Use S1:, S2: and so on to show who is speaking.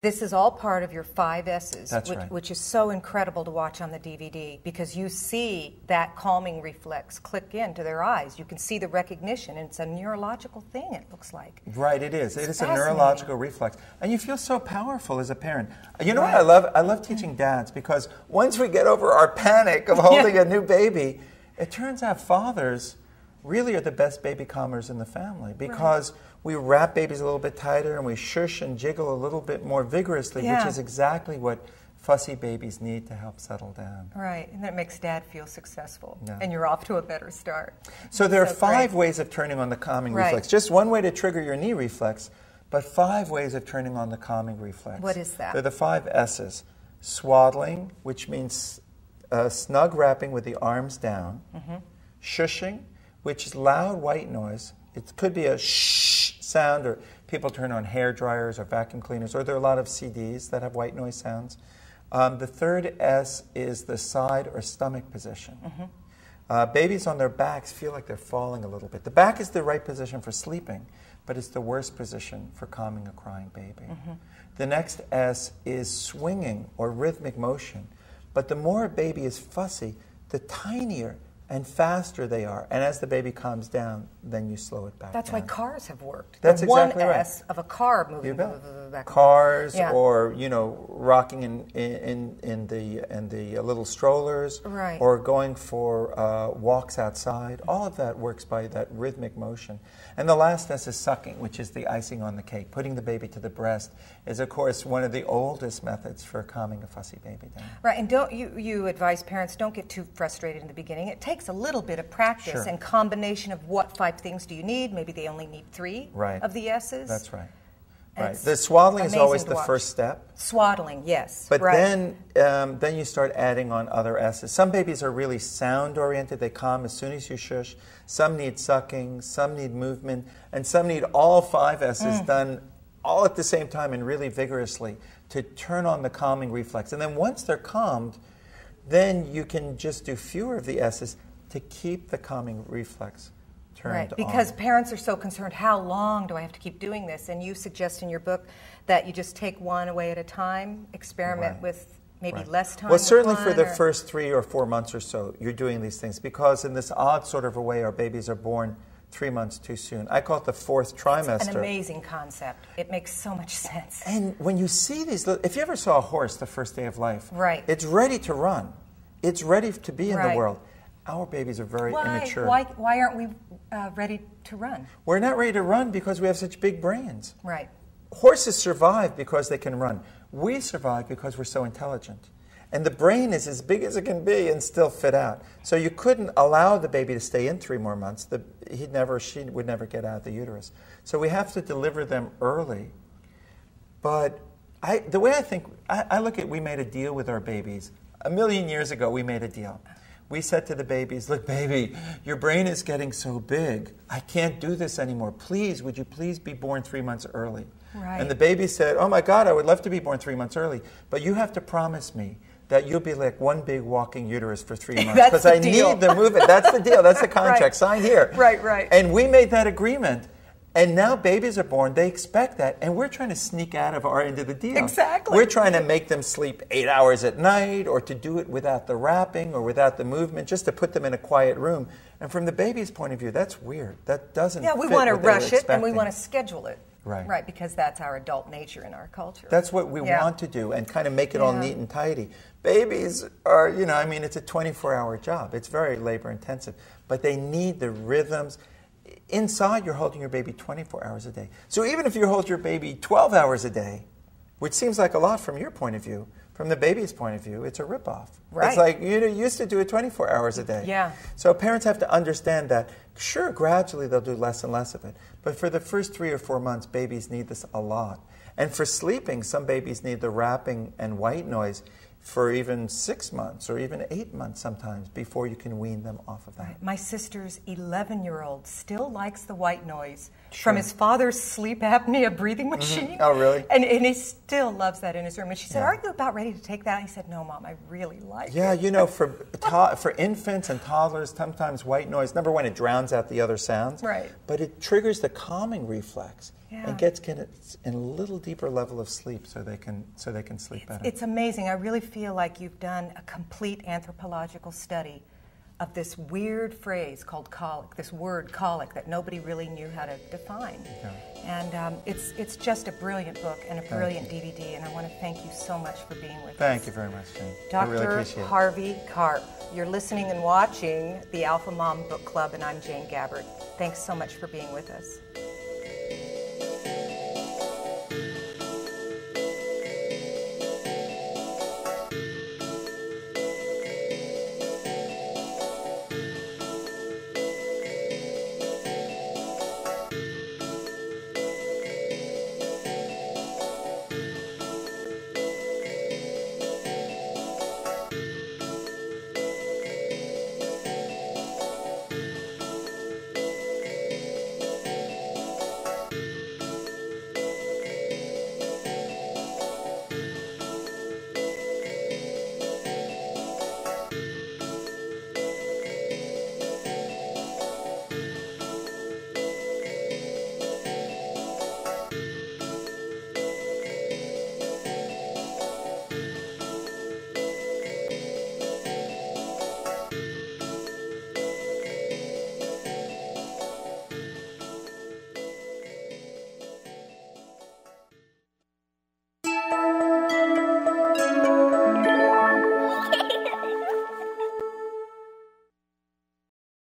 S1: This is all part of your 5 S's,
S2: That's right.
S1: which is so incredible to watch on the DVD because you see that calming reflex click into their eyes. You can see the recognition, and it's a neurological thing, it looks like.
S2: Right, it is. It is a
S1: fascinating.
S2: neurological reflex. And you feel so powerful as a parent. You know what I love? I love teaching dads because once we get over our panic of holding a new baby, it turns out fathers really are the best baby calmers in the family because we wrap babies a little bit tighter and we shush and jiggle a little bit more vigorously, which is exactly what fussy babies need to help settle down.
S1: Right, and that makes dad feel successful, and you're off to a better start.
S2: So there are 5 ways of turning on the calming reflex. Just one way to trigger your knee reflex, but 5 ways of turning on the calming reflex.
S1: What is that?
S2: They're the 5 S's. Swaddling, which means snug wrapping with the arms down. Shushing, which is loud white noise. It could be a shh sound, or people turn on hair dryers or vacuum cleaners, or there are a lot of CDs that have white noise sounds. The third S is the side or stomach position. Babies on their backs feel like they're falling a little bit. The back is the right position for sleeping, but it's the worst position for calming a crying baby. The next S is swinging or rhythmic motion. But the more a baby is fussy, the tinier and faster they are. And as the baby calms down, then you slow it back
S1: That's
S2: down.
S1: why cars have worked.
S2: That's
S1: the
S2: exactly
S1: one
S2: right.
S1: S of a car moving back.
S2: Cars, or rocking in the little strollers, or going for walks outside. All of that works by that rhythmic motion. And the last S is sucking, which is the icing on the cake. Putting the baby to the breast is, of course, one of the oldest methods for calming a fussy baby down.
S1: Right, and don't you advise parents don't get too frustrated in the beginning. It takes a little bit of practice and combination of what 5 things do you need. Maybe they only need 3 of the S's.
S2: That's right. Right. The swaddling is always the first step.
S1: Swaddling, yes.
S2: But then you start adding on other S's. Some babies are really sound-oriented. They calm as soon as you shush. Some need sucking, some need movement, and some need all 5 S's done all at the same time and really vigorously to turn on the calming reflex. And then once they're calmed, then you can just do fewer of the S's to keep the calming reflex turned on.
S1: Because parents are so concerned, how long do I have to keep doing this? And you suggest in your book that you just take one away at a time, experiment with maybe less time.
S2: Well, certainly for the first 3 or 4 months or so, you're doing these things because in this odd sort of a way, our babies are born 3 months too soon. I call it the 4th trimester.
S1: It's an amazing concept. It makes so much sense.
S2: And when you see these, if you ever saw a horse the first day of life, it's ready to run. It's ready to be in the world. Our babies are very immature.
S1: Why aren't we ready to run?
S2: We're not ready to run because we have such big brains.
S1: Right.
S2: Horses survive because they can run. We survive because we're so intelligent. And the brain is as big as it can be and still fit out. So you couldn't allow the baby to stay in 3 more months. She would never get out of the uterus. So we have to deliver them early. But the way I look at it, we made a deal with our babies. 1 million years ago, we made a deal. We said to the babies, look, baby, your brain is getting so big. I can't do this anymore. Please, would you please be born 3 months early? Right. And the baby said, oh, my God, I would love to be born 3 months early. But you have to promise me that you'll be like one big walking uterus for 3 months. Because I need the movement. That's the deal. That's the contract. Sign here.
S1: Right.
S2: And we made that agreement. And now babies are born, they expect that, and we're trying to sneak out of our end of the deal.
S1: Exactly.
S2: We're trying to make them sleep 8 hours at night, or to do it without the wrapping or without the movement, just to put them in a quiet room. And from the baby's point of view, that's weird. That doesn't fit
S1: we want to
S2: what they were
S1: rush it, and we
S2: expecting.
S1: want to schedule it.
S2: Right,
S1: because that's our adult nature in our culture.
S2: That's what we want to do, and kind of make it all neat and tidy. Babies are, it's a 24-hour job. It's very labor-intensive, but they need the rhythms. Inside, you're holding your baby 24 hours a day. So even if you hold your baby 12 hours a day, which seems like a lot from your point of view, from the baby's point of view, it's a ripoff. Right. It's like you used to do it 24 hours a day.
S1: Yeah.
S2: So parents have to understand that, sure, gradually they'll do less and less of it. But for the first 3 or 4 months, babies need this a lot. And for sleeping, some babies need the wrapping and white noise for even 6 months or even 8 months sometimes before you can wean them off of that.
S1: Right. My sister's 11-year-old still likes the white noise from his father's sleep apnea breathing machine.
S2: Oh, really?
S1: And he still loves that in his room. And she said, are you about ready to take that? He said, no, Mom, I really like it.
S2: For infants and toddlers, sometimes white noise, number one, it drowns out the other sounds.
S1: Right.
S2: But it triggers the calming reflex. and get kids in a little deeper level of sleep so they can sleep better.
S1: It's amazing. I really feel like you've done a complete anthropological study of this weird phrase called colic, this word colic that nobody really knew how to define.
S2: Yeah.
S1: And it's just a brilliant book and a brilliant DVD, and I want to thank you so much for being with us.
S2: Thank you very much, Jane.
S1: Dr.
S2: I really appreciate it.
S1: Harvey Karp. You're listening and watching the Alpha Mom Book Club, and I'm Jane Gabbard. Thanks so much for being with us.